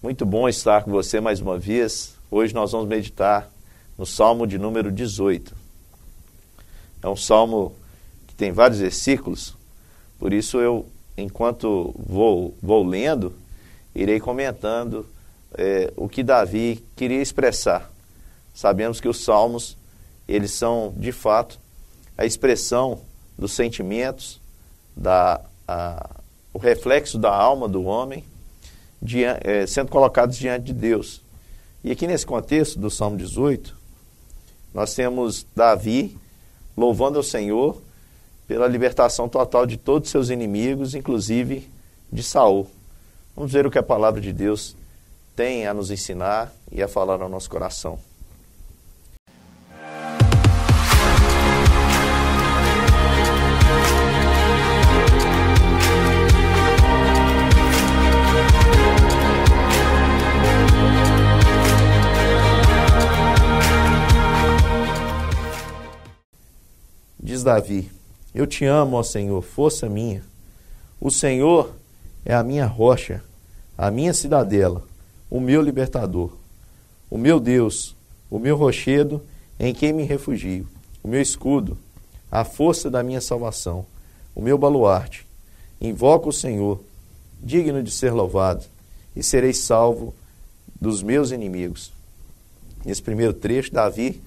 Muito bom estar com você mais uma vez. Hoje nós vamos meditar no Salmo de número 18. É um salmo que tem vários versículos, por isso eu, enquanto vou lendo, irei comentando o que Davi queria expressar. Sabemos que os salmos, eles são, de fato, a expressão dos sentimentos, o reflexo da alma do homem, sendo colocados diante de Deus. E aqui nesse contexto do Salmo 18, nós temos Davi louvando ao Senhor pela libertação total de todos os seus inimigos, inclusive de Saul. Vamos ver o que a palavra de Deus tem a nos ensinar e a falar ao nosso coração. Diz Davi: eu te amo, ó Senhor, força minha. O Senhor é a minha rocha, a minha cidadela, o meu libertador, o meu Deus, o meu rochedo em quem me refugio, o meu escudo, a força da minha salvação, o meu baluarte. Invoco o Senhor, digno de ser louvado, e serei salvo dos meus inimigos. Nesse primeiro trecho, Davi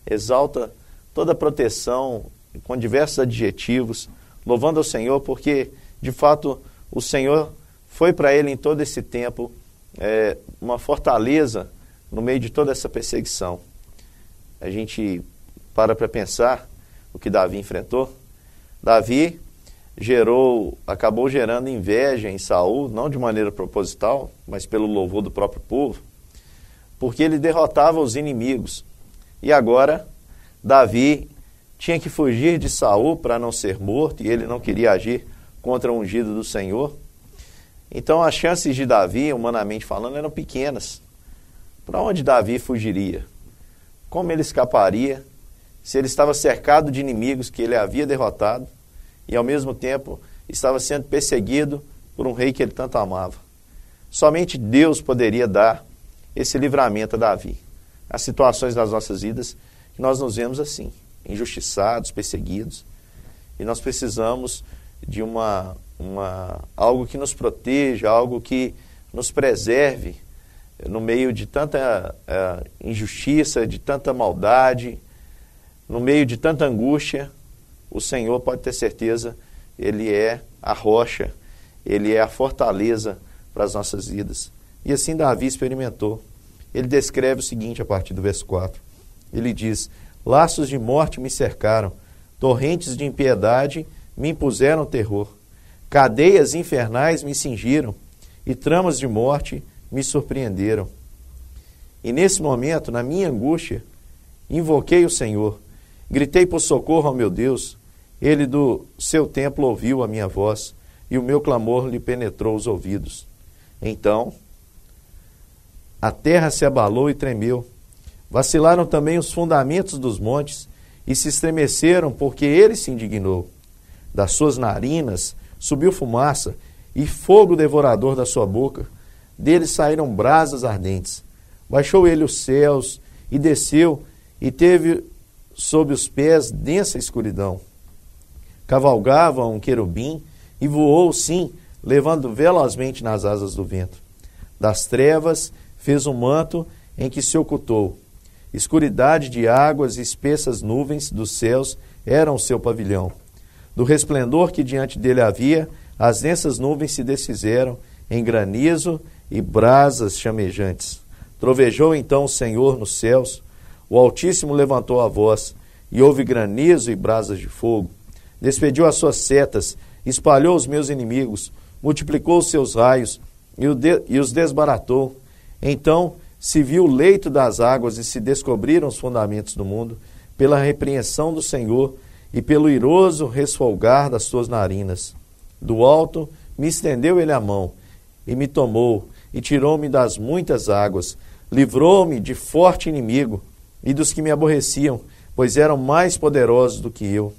exalta toda a proteção com diversos adjetivos, louvando ao Senhor, porque, de fato, o Senhor foi para ele em todo esse tempo uma fortaleza no meio de toda essa perseguição. A gente para pensar o que Davi enfrentou. Davi acabou gerando inveja em Saul, não de maneira proposital, mas pelo louvor do próprio povo, porque ele derrotava os inimigos. E agora, Davi tinha que fugir de Saul para não ser morto, e ele não queria agir contra o ungido do Senhor. Então as chances de Davi, humanamente falando, eram pequenas. Para onde Davi fugiria? Como ele escaparia se ele estava cercado de inimigos que ele havia derrotado e ao mesmo tempo estava sendo perseguido por um rei que ele tanto amava? Somente Deus poderia dar esse livramento a Davi. As situações das nossas vidas que nós nos vemos assim, injustiçados, perseguidos, e nós precisamos de algo que nos proteja, algo que nos preserve no meio de tanta injustiça, de tanta maldade, no meio de tanta angústia. O Senhor, pode ter certeza, Ele é a rocha, Ele é a fortaleza para as nossas vidas. E assim Davi experimentou. Ele descreve o seguinte a partir do verso 4. Ele diz: laços de morte me cercaram, torrentes de impiedade me impuseram terror. Cadeias infernais me cingiram e tramas de morte me surpreenderam. E nesse momento, na minha angústia, invoquei o Senhor, gritei por socorro ao meu Deus. Ele do seu templo ouviu a minha voz e o meu clamor lhe penetrou os ouvidos. Então, a terra se abalou e tremeu. Vacilaram também os fundamentos dos montes e se estremeceram porque ele se indignou. Das suas narinas subiu fumaça e fogo devorador da sua boca. Dele saíram brasas ardentes. Baixou ele os céus e desceu e teve sob os pés densa escuridão. Cavalgava um querubim e voou, sim, levando velozmente nas asas do vento. Das trevas fez um manto em que se ocultou. Escuridade de águas e espessas nuvens dos céus eram o seu pavilhão. Do resplendor que diante dele havia, as densas nuvens se desfizeram em granizo e brasas chamejantes. Trovejou então o Senhor nos céus, o Altíssimo levantou a voz, e houve granizo e brasas de fogo. Despediu as suas setas, espalhou os meus inimigos, multiplicou os seus raios e os desbaratou. Então se viu o leito das águas e se descobriram os fundamentos do mundo, pela repreensão do Senhor e pelo iroso resfolgar das suas narinas. Do alto me estendeu ele a mão e me tomou e tirou-me das muitas águas, livrou-me de forte inimigo e dos que me aborreciam, pois eram mais poderosos do que eu.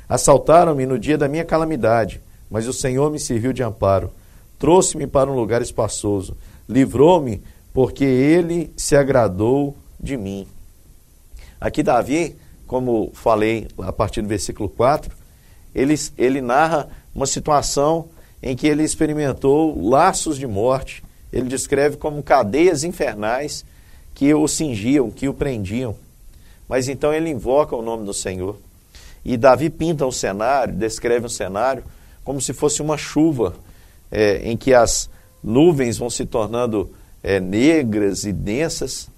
Assaltaram-me no dia da minha calamidade, mas o Senhor me serviu de amparo. Trouxe-me para um lugar espaçoso, livrou-me porque ele se agradou de mim. Aqui Davi, como falei a partir do versículo 4, ele narra uma situação em que ele experimentou laços de morte. Ele descreve como cadeias infernais que o cingiam, que o prendiam. Mas então ele invoca o nome do Senhor. E Davi pinta um cenário, descreve um cenário como se fosse uma chuva, em que as nuvens vão se tornando negras e densas,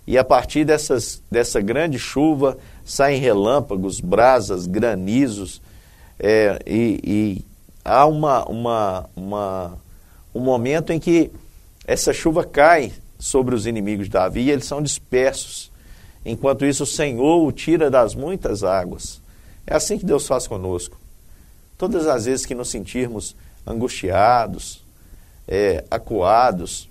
e a partir dessa grande chuva saem relâmpagos, brasas, granizos, e há um momento em que essa chuva cai sobre os inimigos de Davi e eles são dispersos. Enquanto isso, o Senhor o tira das muitas águas. É assim que Deus faz conosco. Todas as vezes que nos sentirmos angustiados, acuados,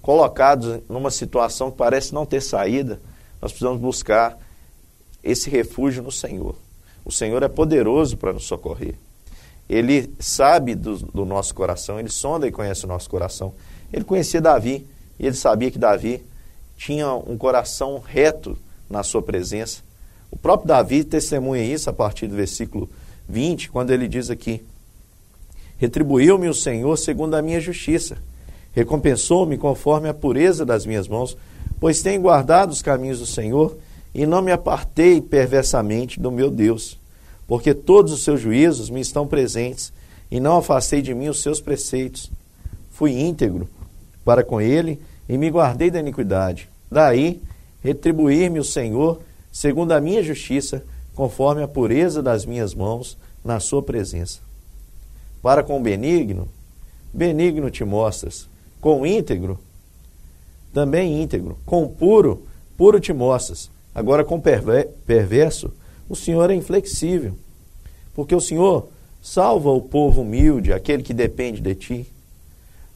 colocados numa situação que parece não ter saída, nós precisamos buscar esse refúgio no Senhor. O Senhor é poderoso para nos socorrer. Ele sabe do nosso coração, ele sonda e conhece o nosso coração. Ele conhecia Davi e ele sabia que Davi tinha um coração reto na sua presença. O próprio Davi testemunha isso a partir do versículo 20, quando ele diz aqui: retribuiu-me o Senhor segundo a minha justiça, recompensou-me conforme a pureza das minhas mãos, pois tenho guardado os caminhos do Senhor e não me apartei perversamente do meu Deus, porque todos os seus juízos me estão presentes e não afastei de mim os seus preceitos. Fui íntegro para com ele e me guardei da iniquidade. Daí, retribuir-me o Senhor segundo a minha justiça, conforme a pureza das minhas mãos na sua presença. Para com o benigno, benigno te mostras. Com o íntegro, também íntegro. Com o puro, puro te mostras. Agora com o perverso, o Senhor é inflexível. Porque o Senhor salva o povo humilde, aquele que depende de ti.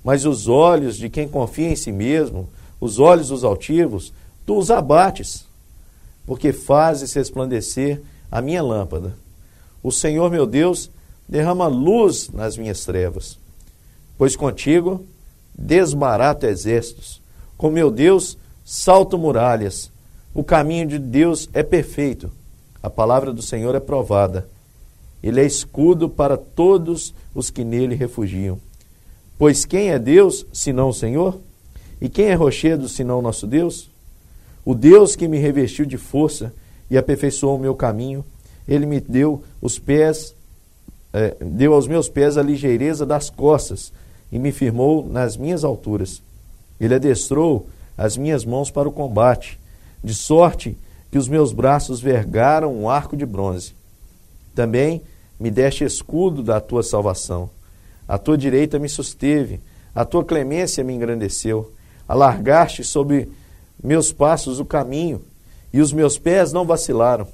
Mas os olhos de quem confia em si mesmo, os olhos dos altivos, tu os abates, porque fazes resplandecer a minha lâmpada. O Senhor, meu Deus, derrama luz nas minhas trevas, pois contigo desbarato exércitos. Com meu Deus, salto muralhas. O caminho de Deus é perfeito. A palavra do Senhor é provada. Ele é escudo para todos os que nele refugiam. Pois quem é Deus, senão o Senhor? E quem é rochedo, senão o nosso Deus? O Deus que me revestiu de força e aperfeiçoou o meu caminho, ele me deu deu aos meus pés a ligeireza das costas e me firmou nas minhas alturas. Ele adestrou as minhas mãos para o combate, de sorte que os meus braços vergaram um arco de bronze. Também me deste escudo da tua salvação. A tua direita me susteve, a tua clemência me engrandeceu. Alargaste sobre meus passos o caminho, e os meus pés não vacilaram.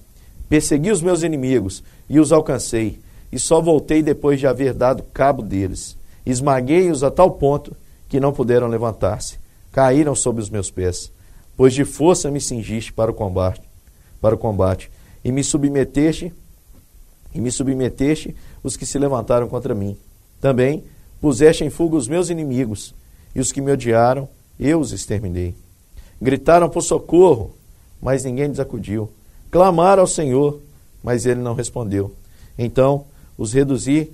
Persegui os meus inimigos, e os alcancei, e só voltei depois de haver dado cabo deles. Esmaguei-os a tal ponto que não puderam levantar-se. Caíram sob os meus pés, pois de força me cingiste para o combate, e me submeteste os que se levantaram contra mim. Também puseste em fuga os meus inimigos, e os que me odiaram, eu os exterminei. Gritaram por socorro, mas ninguém lhes acudiu. Clamaram ao Senhor, mas ele não respondeu. Então os reduzi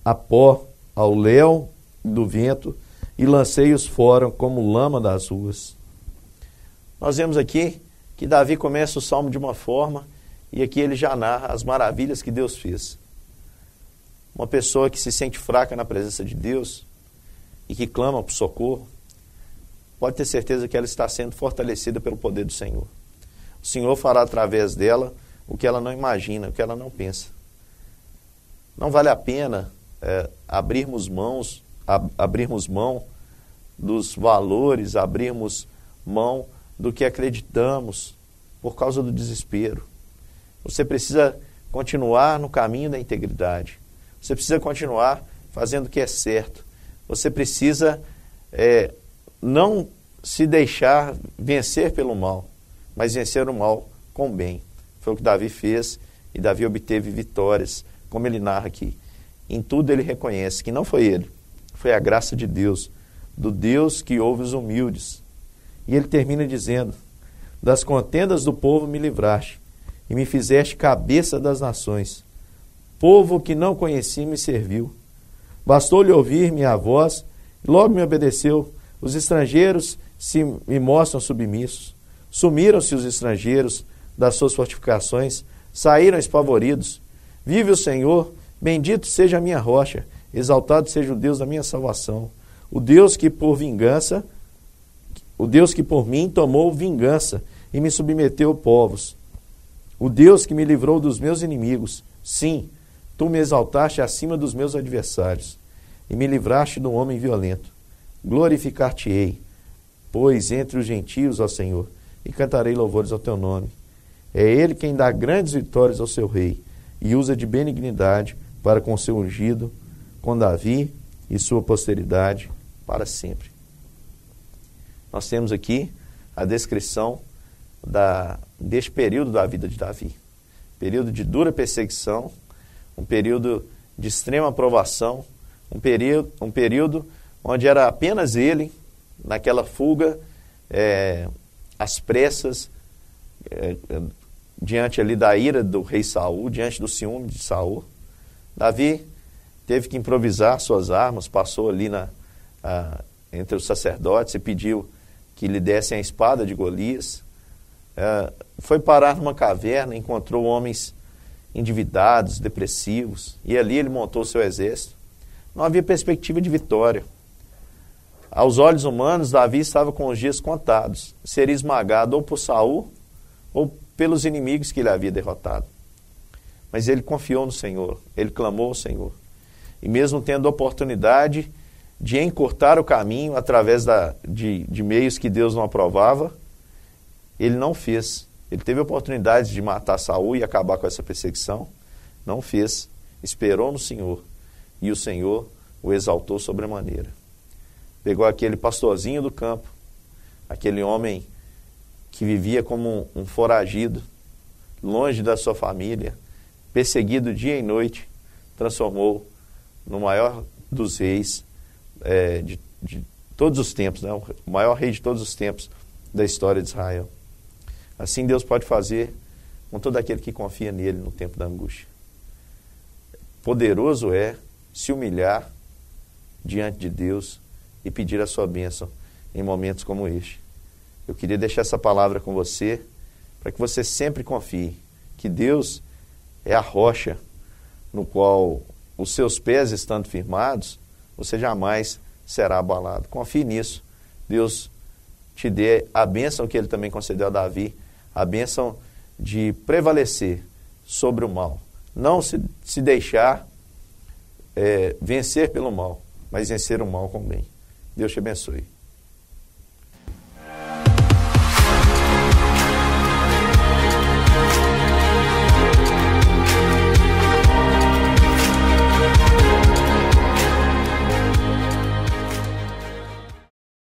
a pó, ao léu do vento, e lancei-os fora como lama das ruas. Nós vemos aqui que Davi começa o salmo de uma forma, e aqui ele já narra as maravilhas que Deus fez. Uma pessoa que se sente fraca na presença de Deus e que clama por socorro, pode ter certeza que ela está sendo fortalecida pelo poder do Senhor. O Senhor fará através dela o que ela não imagina, o que ela não pensa. Não vale a pena abrirmos mão dos valores, abrirmos mão do que acreditamos por causa do desespero. Você precisa continuar no caminho da integridade. Você precisa continuar fazendo o que é certo. Você precisa não se deixar vencer pelo mal, mas vencer o mal com o bem. Foi o que Davi fez, e Davi obteve vitórias, como ele narra aqui. Em tudo ele reconhece que não foi ele, foi a graça de Deus, do Deus que ouve os humildes. E ele termina dizendo: das contendas do povo me livraste, e me fizeste cabeça das nações. Povo que não conheci me serviu. Bastou-lhe ouvir minha voz, e logo me obedeceu. Os estrangeiros se me mostram submissos. Sumiram-se os estrangeiros das suas fortificações, saíram espavoridos. Vive o Senhor, bendito seja a minha rocha, exaltado seja o Deus da minha salvação. O Deus que por mim tomou vingança e me submeteu povos. O Deus que me livrou dos meus inimigos. Sim, tu me exaltaste acima dos meus adversários e me livraste do homem violento. Glorificar-te-ei, pois entre os gentios, ó Senhor, e cantarei louvores ao teu nome. É ele quem dá grandes vitórias ao seu rei e usa de benignidade para com seu ungido, com Davi e sua posteridade para sempre. Nós temos aqui a descrição deste período da vida de Davi. Período de dura perseguição, um período de extrema provação, um período onde era apenas ele, naquela fuga, às pressas, diante ali da ira do rei Saul, diante do ciúme de Saul. Davi teve que improvisar suas armas, passou ali entre os sacerdotes e pediu que lhe dessem a espada de Golias. Foi parar numa caverna, encontrou homens endividados, depressivos, e ali ele montou seu exército. Não havia perspectiva de vitória. Aos olhos humanos, Davi estava com os dias contados, seria esmagado ou por Saul ou pelos inimigos que ele havia derrotado. Mas ele confiou no Senhor, ele clamou ao Senhor. E mesmo tendo a oportunidade de encurtar o caminho através de meios que Deus não aprovava, ele não fez. Ele teve a oportunidade de matar Saul e acabar com essa perseguição, não fez, esperou no Senhor, e o Senhor o exaltou sobremaneira. Pegou aquele pastorzinho do campo, aquele homem que vivia como um foragido, longe da sua família, perseguido dia e noite, transformou no maior dos reis de todos os tempos, né? O maior rei de todos os tempos da história de Israel. Assim Deus pode fazer com todo aquele que confia nele no tempo da angústia. Poderoso é se humilhar diante de Deus e pedir a sua bênção em momentos como este. Eu queria deixar essa palavra com você para que você sempre confie que Deus é a rocha no qual os seus pés estando firmados, você jamais será abalado. Confie nisso. Deus te dê a bênção que ele também concedeu a Davi, a bênção de prevalecer sobre o mal. Não se deixar vencer pelo mal, mas vencer o mal com o bem. Deus te abençoe.